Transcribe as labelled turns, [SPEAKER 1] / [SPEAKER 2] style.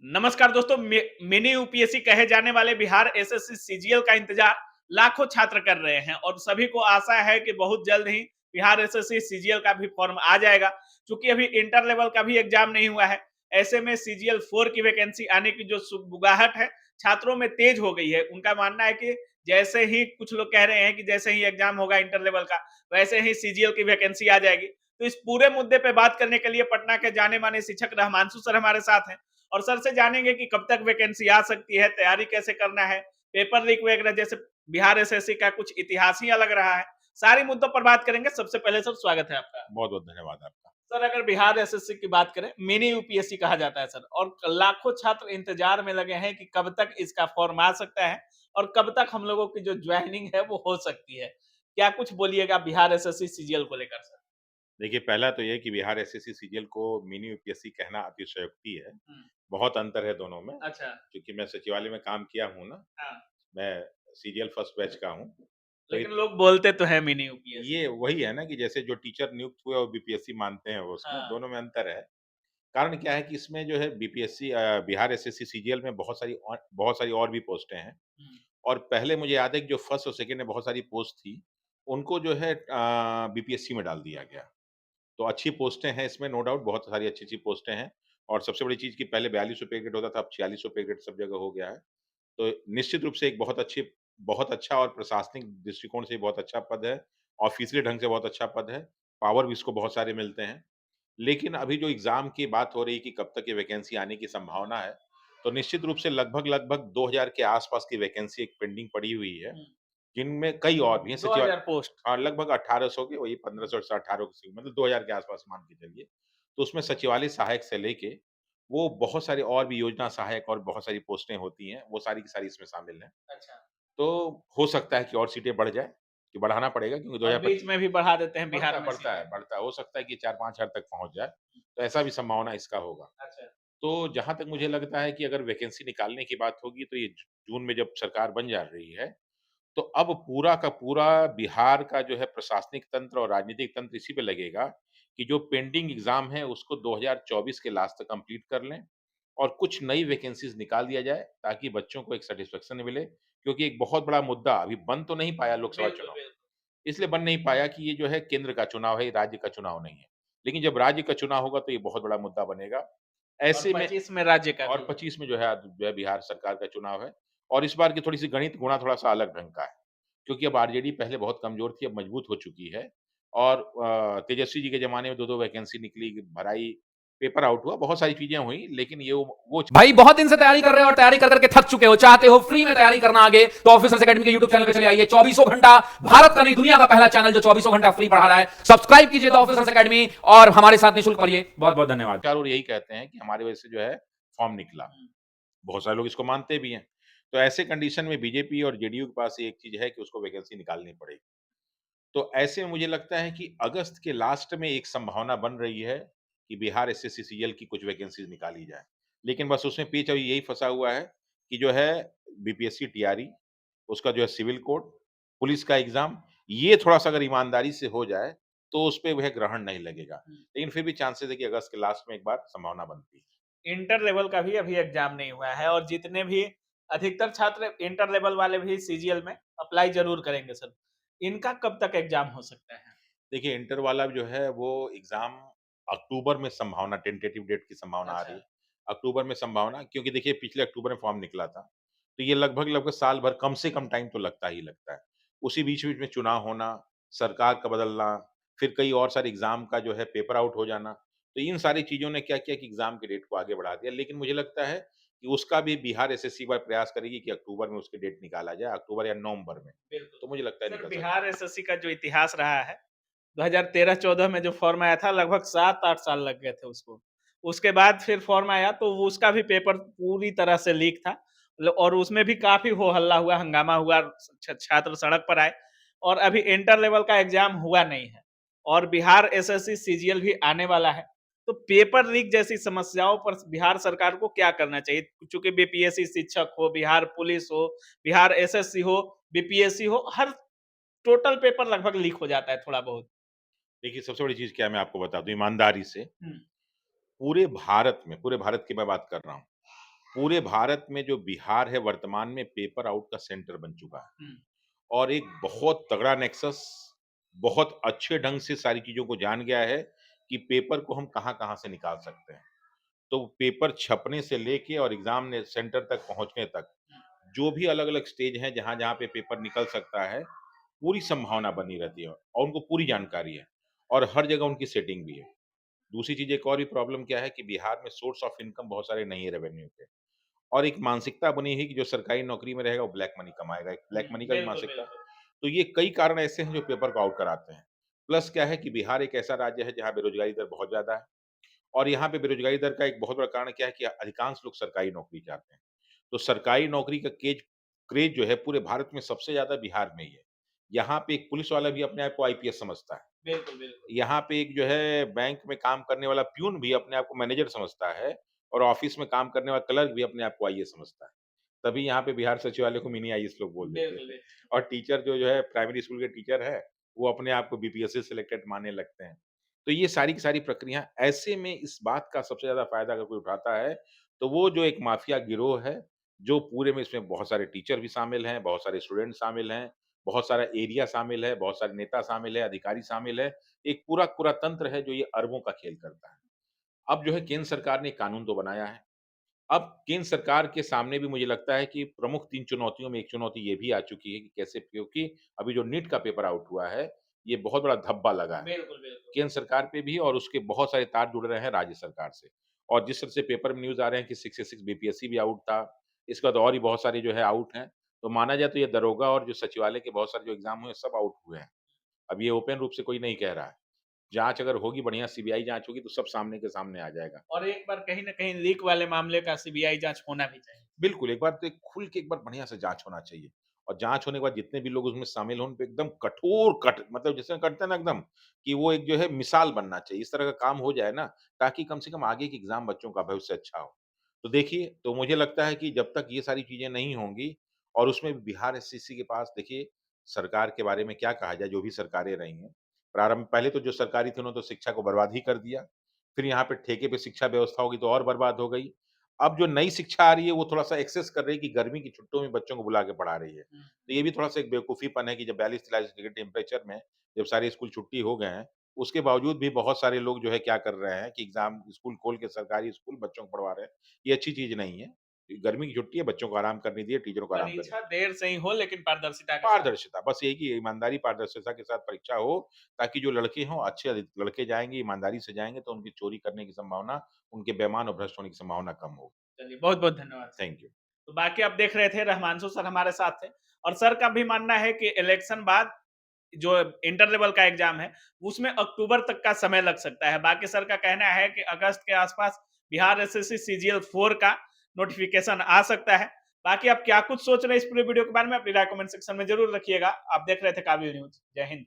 [SPEAKER 1] नमस्कार दोस्तों, mini UPSC कहे जाने वाले बिहार एसएससी सीजीएल का इंतजार लाखों छात्र कर रहे हैं और सभी को आशा है कि बहुत जल्द ही बिहार एसएससी सीजीएल का भी फॉर्म आ जाएगा। क्योंकि अभी इंटर लेवल का भी एग्जाम नहीं हुआ है, ऐसे में सीजीएल 4 की वैकेंसी आने की जो सुगबुगाहट है छात्रों में तेज हो गई है। उनका मानना है कि जैसे ही कुछ लोग कह रहे हैं कि जैसे ही एग्जाम होगा इंटर लेवल का, वैसे ही सीजीएल की वैकेंसी आ जाएगी। तो इस पूरे मुद्दे पे बात करने के लिए पटना के जाने माने शिक्षक रहमांशु सर हमारे साथ हैं और सर से जानेंगे कि कब तक वैकेंसी आ सकती है, तैयारी कैसे करना है, पेपर लीक वगैरह जैसे बिहार एसएससी का कुछ इतिहास ही अलग रहा है। सारी मुद्दों पर बात करेंगे। सबसे पहले सर स्वागत है आपका।
[SPEAKER 2] बहुत बहुत धन्यवाद आपका।
[SPEAKER 1] सर अगर बिहार एसएससी की बात करें, मिनी यूपीएससी कहा जाता है सर, और लाखों छात्र इंतजार में लगे हैं कि कब तक इसका फॉर्म आ सकता है और कब तक हम लोगों की जो ज्वाइनिंग है वो हो सकती है। क्या कुछ बोलिएगा बिहार एसएससी सीजीएल को लेकर सर?
[SPEAKER 2] देखिए, पहला तो ये है कि बिहार एसएससी सीजीएल को मिनी यूपीएससी कहना अतिशयोक्ति है। बहुत अंतर है दोनों में।
[SPEAKER 1] अच्छा।
[SPEAKER 2] क्योंकि मैं सचिवालय में काम किया हूँ ना,
[SPEAKER 1] हाँ।
[SPEAKER 2] मैं सीजीएल फर्स्ट बैच का हूँ। तो
[SPEAKER 1] लेकिन लोग बोलते तो है मिनी यूपीएससी।
[SPEAKER 2] ये वही है ना कि जैसे जो टीचर नियुक्त हुए और बीपीएससी मानते हैं वो उसको,
[SPEAKER 1] हाँ।
[SPEAKER 2] दोनों में अंतर है। कारण क्या है कि इसमें जो है बीपीएससी बिहार एसएससी सीजीएल में बहुत सारी और भी पोस्टें हैं।
[SPEAKER 1] हम्म।
[SPEAKER 2] और पहले मुझे याद है कि जो फर्स्ट और सेकंड में बहुत सारी पोस्ट थी, उनको जो है बीपीएससी में डाल दिया गया। तो अच्छी पोस्टें हैं इसमें, नो डाउट बहुत सारी अच्छी-अच्छी पोस्टें हैं। और सबसे बड़ी चीज़ कि पहले 42 रुपए ग्रेड होता था, अब 46 रुपए ग्रेड सब जगह हो गया है। तो निश्चित रूप से एक बहुत अच्छा और प्रशासनिक दृष्टिकोण से बहुत अच्छा पद है, ऑफ़िशियली ढंग से बहुत अच्छा पद है, पावर भी इसको बहुत सारे मिलते हैं। लेकिन अभी जो एग्ज़ाम की बात हो रही है कि कब तक ये वैकेंसी आने की संभावना है, तो निश्चित रूप से लगभग 2000 के आस-पास की वैकेंसी एक पेंडिंग पड़ी हुई है।
[SPEAKER 1] हम्म।
[SPEAKER 2] जिनमें कई और भी हैं सचिवा
[SPEAKER 1] 2000 पोस्ट।
[SPEAKER 2] हाँ, लगभग 1800 के वही 1500 से 1800 से मतलब 2000 के आस-पास मान के चलिए। तो उसमें सचिवालय सहायक से लेके वो बहुत सारे और भी योजना सहायक और बहुत सारी पोस्टें होती हैं, वो सारी की सारी इसमें शामिल हैं।
[SPEAKER 1] अच्छा।
[SPEAKER 2] तो हो सकता है कि और सीटें बढ़ जाएँ, कि बढ़ाना पड़ेगा क्योंकि
[SPEAKER 1] और बीच
[SPEAKER 2] 2025
[SPEAKER 1] में भी बढ़ा देते हैं बिहार में
[SPEAKER 2] बढ़ता
[SPEAKER 1] सीटें।
[SPEAKER 2] है, बढ़ता है। हो सकता है कि 4-5 हज़ार तक पहुँच जाए, तो ऐसा भी संभावना इसका होगा।
[SPEAKER 1] अच्छा।
[SPEAKER 2] तो जहाँ तक मुझे लगता है कि अगर वैकेंसी निकालने की बात होगी तो ये जून में जब सरकार बन जा रही है, तो अब पूरा का पूरा बिहार का जो है प्रशासनिक तंत्र और राजनीतिक तंत्र इसी पे लगेगा कि जो पेंडिंग एग्ज़ाम है उसको 2024 के लास्ट तक कंप्लीट कर लें और कुछ नई वैकेंसीज़ निकाल दिया जाए ताकि बच्चों को एक सैटिस्फैक्शन मिले। क्योंकि एक बहुत बड़ा मुद्दा अभी बन तो नहीं पाया लोकसभा
[SPEAKER 1] बिल्कुल,
[SPEAKER 2] चुनाव,
[SPEAKER 1] बिल्कुल।
[SPEAKER 2] इसलिए बन नहीं पाया कि ये जो है केंद्र का चुनाव है, ये राज्य का चुनाव नहीं है। लेकिन जब राज्य का चुनाव होगा तो ये बहुत बड़ा मुद्दा बनेगा।
[SPEAKER 1] और
[SPEAKER 2] ऐसे में
[SPEAKER 1] 25 में राज्य का भी
[SPEAKER 2] और
[SPEAKER 1] है।
[SPEAKER 2] 25 में जो है बिहार सरकार का चुनाव है और इस बार की थोड़ी-सी गणित गुणा थोड़ा-सा अलग ढंग का है। क्योंकि अब आरजेडी पहले बहुत कमज़ोर थी, अब मजबूत हो चुकी है और तेजस्वी जी के ज़माने में 2-2 वैकेंसी निकली, भराई, पेपर आउट हुआ, बहुत सारी चीज़ें हुई, लेकिन ये वो
[SPEAKER 3] भाई बहुत दिन से तैयारी कर रहे हो और तैयारी कर करके थक चुके हो, चाहते हो फ्री में तैयारी करना आगे, तो ऑफिसर्स एकेडमी के यूट्यूब चैनल पे चले आइए। 24 घंटा भारत का नहीं दुनिया का पहला चैनल जो 24 घंटा फ्री पढ़ा रहा है। सब्सक्राइब कीजिए द ऑफिसर्स एकेडमी और हमारे साथ निःशुल्क पढ़िए। बहुत बहुत धन्यवाद।
[SPEAKER 2] चारों ओर यही कहते हैं कि हमारी वजह से जो है फॉर्म निकला। बहुत सारे लोग इसको मानते भी हैं। तो ऐसे कंडीशन में बीजेपी और जेडीयू के पास एक चीज़ है कि उसको वैकेंसी निकालनी पड़ेगी। तो ऐसे में मुझे लगता है कि अगस्त के लास्ट में एक संभावना बन रही है कि बिहार एसएससी सीजीएल की कुछ वैकेंसीज़ निकाली जाए। लेकिन बस उसमें पेच अभी यही फँसा हुआ है कि जो है बीपीएससी टीआरई, उसका जो है सिविल कोड, पुलिस का एग्ज़ाम, ये थोड़ा-सा अगर ईमानदारी से हो जाए, तो उसपे वह ग्रहण नहीं लगेगा। लेकिन फिर भी चांसेज़ है कि अगस्त के लास्ट में एक बार संभावना बनती है।
[SPEAKER 1] इंटर लेवल का भी अभी एग्जाम नहीं हुआ है और जितने भी अधिकतर छात्र इंटर लेवल वाले भी सीजीएल में अप्लाई जरूर करेंगे सर। इनका कब तक एग्जाम हो सकता है?
[SPEAKER 2] देखिए, इंटर वाला जो है वो एग्ज़ाम अक्टूबर में संभावना टेंटेटिव डेट की संभावना आ रही
[SPEAKER 1] अच्छा।
[SPEAKER 2] है। अक्टूबर में संभावना क्योंकि देखिए पिछले अक्टूबर में फॉर्म निकला था। तो ये लगभग-लगभग साल भर कम से कम टाइम तो लगता ही लगता है। उसी बीच-बीच में चुनाव होना, सरकार का बदलना, फिर कई और सारे एग्ज़ाम का जो है पेपर आउट हो जाना। तो इन सारी चीज़ों ने क्या किया कि एग्ज़ाम की डेट को आगे बढ़ा दिया। लेकिन मुझे लगता है कि उसका भी बिहार एसएससी एक बार प्रयास करेगी कि अक्टूबर में उसकी डेट निकाला जाए, अक्टूबर या नवंबर में।
[SPEAKER 1] बिल्कुल।
[SPEAKER 2] तो मुझे लगता है
[SPEAKER 1] सर
[SPEAKER 2] निकल सकता
[SPEAKER 1] बिहार
[SPEAKER 2] है।
[SPEAKER 1] एसएससी का जो इतिहास रहा है, 2013-14 में जो फॉर्म आया था लगभग 7-8 साल लग गए थे उसको। उसके बाद फिर फॉर्म आया तो वो उसका भी पेपर पूरी तरह से लीक था। और उसमें भी काफ़ी हो हल्ला हुआ, हंगामा हुआ, छात्र सड़क पर आए और अभी इंटर लेवल का एग्ज़ाम हुआ नहीं है और बिहार एसएससी सीजीएल भी आने वाला है। तो पेपर लीक जैसी समस्याओं पर बिहार सरकार को क्या करना चाहिए? चूँकि बीपीएससी शिक्षक हो, बिहार पुलिस हो, बिहार एसएससी हो, बीपीएससी हो, हर टोटल पेपर लगभग लीक हो जाता है थोड़ा बहुत।
[SPEAKER 2] देखिए, सबसे बड़ी चीज़ क्या है मैं आपको बता दूँ ईमानदारी से,
[SPEAKER 1] हुँ।
[SPEAKER 2] पूरे भारत की मैं बात कर रहा हूँ, पूरे भारत में जो बिहार है वर्तमान में पेपर आउट का सेंटर बन चुका है
[SPEAKER 1] हम्म,
[SPEAKER 2] और एक बहुत तगड़ा नेक्सस, बहुत अच्छे ढंग से सारी चीज़ों को जान गया है कि पेपर को हम कहाँ-कहाँ से निकाल सकते हैं। तो पेपर छपने से लेके और एग्ज़ाम ने सेंटर तक पहुँचने तक, जो भी अलग-अलग स्टेज हैं जहाँ-जहाँ पे पेपर निकल सकता है, पूरी संभावना बनी रहती है और उनको पूरी जानकारी है और हर जगह उनकी सेटिंग भी है। दूसरी चीज़ एक और भी प्रॉब्लम क्या है कि बिहार में सोर्स ऑफ इनकम बहुत सारे नहीं है रेवेन्यू के और एक मानसिकता बनी है कि जो सरकारी नौकरी में रहेगा वो ब्लैक मनी कमाएगा, एक ब्लैक मनी का भी
[SPEAKER 1] बिल्कुल
[SPEAKER 2] मानसिकता।
[SPEAKER 1] बिल्कुल।
[SPEAKER 2] तो ये कई कारण ऐसे हैं जो पेपर को आउट कराते हैं। प्लस क्या है कि बिहार एक ऐसा राज्य है जहाँ बेरोज़गारी दर बहुत ज़्यादा है और यहाँ पे बेरोज़गारी दर का एक बहुत बड़ा कारण क्या है कि अधिकांश लोग सरकारी नौकरी चाहते हैं। तो सरकारी नौकरी का क्रेज़ जो है पूरे भारत में सबसे ज़्यादा बिहार में ही है। यहाँ पे एक पुलिस वाला भी अपने आप को आईपीएस समझता है।
[SPEAKER 1] बिल्कुल बिल्कुल।
[SPEAKER 2] यहाँ पे एक जो है बैंक में काम करने वाला प्यून भी अपने आप को मैनेजर समझता है और ऑफ़िस में काम करने वाला क्लर्क भी अपने आप को आईएएस समझता है। तभी यहाँ पे बिहार सचिवालय को मिनी आईएएस लोग बोल देते
[SPEAKER 1] बिल्कुल
[SPEAKER 2] हैं
[SPEAKER 1] बिल्कुल।
[SPEAKER 2] और टीचर जो जो है प्राइमरी स्कूल के टीचर है, वो अपने आप को बीपीएससी सिलेक्टेड मानने लगते हैं। तो ये सारी की सारी प्रक्रिया ऐसे में इस बात का सबसे ज़्यादा फ़ायदा अगर कोई उठाता है, तो वो जो एक माफिया गिरोह है, जो पूरे में इसमें बहुत सारे टीचर भी शामिल हैं, बहुत सारे स्टूडेंट शामिल हैं, बहुत सारा एरिया शामिल है, बहुत सारे नेता शामिल है, अधिकारी शामिल है। एक पूरा पूरा तंत्र है जो ये अरबों का खेल करता है। अब जो है केंद्र सरकार ने कानून तो बनाया है। अब केंद्र सरकार के सामने भी मुझे लगता है कि प्रमुख 3 चुनौतियों में एक चुनौती ये भी आ चुकी है कि कैसे क्योंकि अभी जो नीट का पेपर आउट हुआ है, ये बहुत बड़ा धब्बा लगा है।
[SPEAKER 1] बिल्कुल बिल्कुल।
[SPEAKER 2] केंद्र सरकार पे भी और उसके बहुत सारे तार जुड़ रहे हैं राज्य सरकार से। और जिस तरह से पेपर में न्यूज़ आ रहे हैं कि 666 बीपीएससी भी आउट था। इसके बाद और भी बहुत सारे जो है आउट हैं। तो माना जाए तो ये दरोगा और जो सचिवालय के बहुत सारे जो एग्ज़ाम हुए सब आउट हुए हैं। अब ये ओपन रूप से कोई नहीं कह रहा है। जाँच अगर होगी बढ़िया सीबीआई जाँच होगी तो सब सामने के सामने आ जाएगा।
[SPEAKER 1] और एक बार कहीं न कहीं लीक वाले मामले का सीबीआई जाँच होना भी चाहिए।
[SPEAKER 2] बिल्कुल, एक बार तो एक खुल के एक बार बढ़िया से जाँच होना चाहिए और जाँच होने के बाद जितने भी लोग उसमें शामिल हों, उन पे एकदम कठोर कट मतलब जैसे करते हैं ना एकदम कि वो एक जो है मिसाल बनना चाहिए। इस तरह का काम हो जाए ना, ताकि कम से कम आगे के एग्ज़ाम बच्चों का भविष्य अच्छा हो। तो देखिए, तो मुझे लगता है कि जब तक ये सारी चीज़ें नहीं होंगी और उसमें भी बिहार एससीसी के पास देखिए, सरकार के बारे में क्या कहा जाए, जो भी सरकारें रही हैं। प्रारंभ पहले तो जो सरकारी थी, उन्होंने तो शिक्षा को बर्बाद ही कर दिया। फिर यहाँ पे ठेके पे शिक्षा व्यवस्था होगी तो और बर्बाद हो गई। अब जो नई शिक्षा आ रही है, वो थोड़ा-सा एक्सेस कर रही है कि गर्मी की छुट्टियों में बच्चों को बुला के पढ़ा रही है।
[SPEAKER 1] हुँ,
[SPEAKER 2] तो ये भी थोड़ा-सा एक बेवकूफ़ीपन है कि जब 42-43 डिग्री टेम्परेचर में जब सारे स्कूल छुट्टी हो गए हैं, उसके बावजूद भी बहुत सारे लोग जो है क्या कर रहे हैं कि एग्ज़ाम स्कूल खोल के सरकारी स्कूल बच्चों को पढ़वा रहे हैं। ये अच्छी चीज़ नहीं है। गर्मी की छुट्टी है, बच्चों को आराम करने दिए, टीचरों को आराम करने
[SPEAKER 1] परीक्षा देर से ही हो लेकिन पारदर्शिता के साथ।
[SPEAKER 2] पारदर्शिता, बस यही कि ईमानदारी, पारदर्शिता के साथ परीक्षा हो, ताकि जो लड़के हों, अच्छे लड़के जाएँगे, ईमानदारी से जाएँगे, तो उनकी चोरी करने की संभावना, उनके बेईमान और भ्रष्ट होने की संभावना कम होगी।
[SPEAKER 1] चलिए बहुत-बहुत धन्यवाद सर।
[SPEAKER 2] Thank you.
[SPEAKER 1] तो बाकी आप देख रहे थे रहमांशु सर हमारे साथ थे और सर का भी मानना है कि इलेक्शन बाद जो इंटर लेवल का एग्जाम है, उसमें अक्टूबर तक का समय लग सकता है। बाकी सर का कहना है कि अगस्त के आसपास बिहार एसएससी सीजीएल 4 का नोटिफिकेशन आ सकता है। बाकी आप क्या कुछ सोच रहे हैं इस पूरे वीडियो के बारे में अपनी राय कमेंट सेक्शन में जरूर रखिएगा। आप देख रहे थे काबिल न्यूज़। जय हिंद।